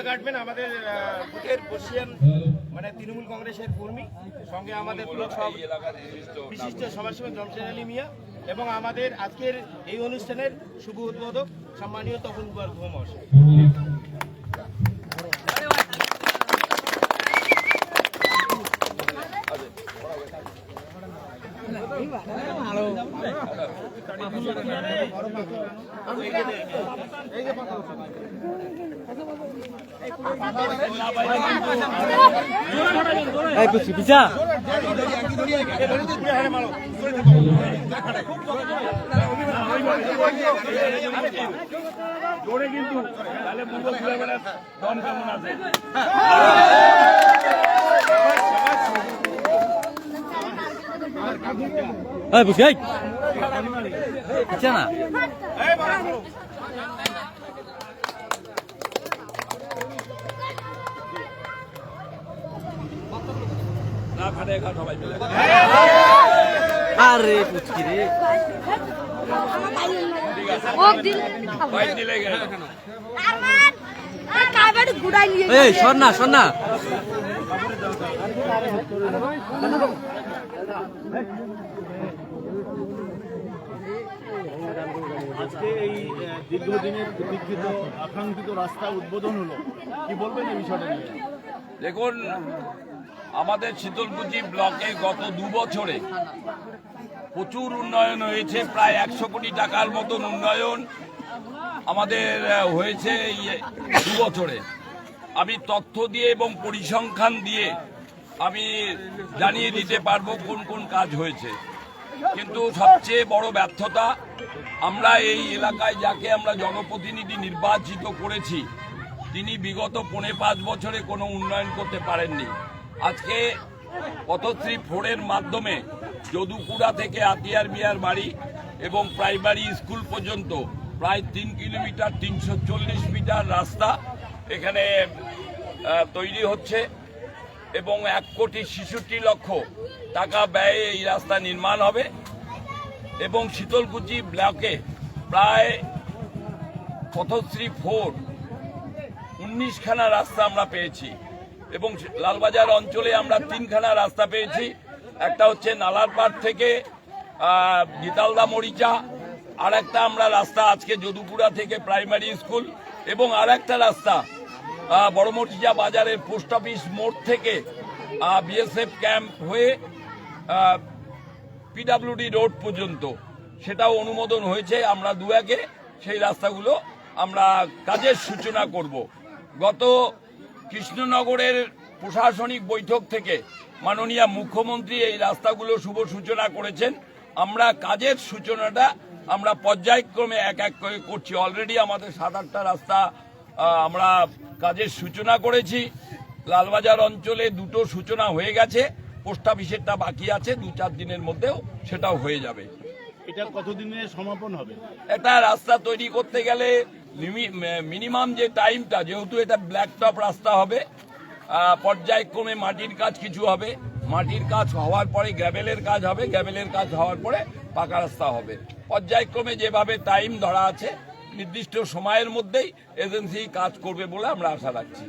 কাটবেন আমাদের বুথের বর্ষিয়ান মানে তৃণমূল কংগ্রেসের কর্মী, সঙ্গে আমাদের বিশিষ্ট সমাজসেবক জমশেদ আলী মিয়া এবং আমাদের আজকের এই অনুষ্ঠানের শুভ উদ্বোধক সম্মানীয় তপন কুমার গুহ মহাশয়। কিন্তু তাহলে দম কেমন আছে? আচ্ছা না আরে পুচকি রে সন্না সন্না আজকে এই দীর্ঘদিনের প্রতীক্ষিত আকাঙ্ক্ষিত রাস্তা উদ্বোধন হলো, কি বলবেন এই বিষয়টা নিয়ে? দেখুন, আমাদের শীতলকুচি ব্লকে গত 2 বছরে প্রচুর উন্নয়ন হয়েছে। প্রায় 100 কোটি টাকার মতন উন্নয়ন আমাদের হয়েছে এই 2 বছরে। আমি তথ্য দিয়ে এবং পরিসংখ্যান দিয়ে আমি জানিয়ে দিতে পারবো কোন কোন কাজ হয়েছে। কিন্তু সবচেয়ে বড় ব্যর্থতা, আমরা এই এলাকায় যাকে আমরা জনপ্রতিনিধি নির্বাচিত করেছি তিনি বিগত 4.5 বছরে কোনো উন্নয়ন করতে পারেননি। আজকে পথশ্রী 4-এর মাধ্যমে যদুপুরা থেকে আতিয়ার মিয়ার বাড়ি এবং প্রাইমারি স্কুল পর্যন্ত প্রায় 3 কিলোমিটার 340 মিটার রাস্তা এখানে তৈরি হচ্ছে এবং 1,66,00,000 টাকা ব্যয়ে এই রাস্তা নির্মাণ হবে এবং শীতলকুচি ব্লকে প্রায় পথশ্রী 4 19খানা রাস্তা আমরা পেয়েছি এবং লালবাজার অঞ্চলে আমরা 3খানা রাস্তা পেয়েছি। একটা হচ্ছে নালারপাড় থেকে গীতালদা মরিচা, আর একটা আমরা রাস্তা আজকে যদুপুরা থেকে প্রাইমারি স্কুল এবং আর একটা রাস্তা বড় মরিচা বাজারের পোস্ট অফিস মোড় থেকে বিএসএফ ক্যাম্প হয়ে পিডব্লিউডি রোড পর্যন্ত, সেটাও অনুমোদন হয়েছে। আমরা 2-1 সেই রাস্তাগুলো আমরা কাজের সূচনা করব। গত কৃষ্ণনগরের প্রশাসনিক বৈঠক থেকে মাননীয় মুখ্যমন্ত্রী এই রাস্তাগুলো শুভ সূচনা করেছেন। আমরা কাজের সূচনাটা আমরা পর্যায়ক্রমে এক এক করে করছি। অলরেডি আমাদের 7-8টা রাস্তা আমরা কাজের সূচনা করেছি। লালবাজার অঞ্চলে 2টো সূচনা হয়ে গেছে, পোস্ট অফিসেরটা বাকি আছে, 2-4 দিনের মধ্যেও সেটাও হয়ে যাবে। এটা কতদিনে সমাপন হবে? একটা রাস্তা তৈরি করতে গেলে মিনিমাম যে টাইমটা, যেহেতু এটা ব্ল্যাক টপ রাস্তা হবে, পর্যায়ক্রমে মাটির কাজ কিছু হবে, মাটির কাজ হওয়ার পরে গ্র্যাভেলের কাজ হবে, গ্র্যাভেলের কাজ হওয়ার পরে পাকা রাস্তা হবে। পর্যায়ক্রমে যেভাবে টাইম ধরা আছে নির্দিষ্ট সময়ের মধ্যেই এজেন্সি কাজ করবে বলে আমরা আশা রাখছি।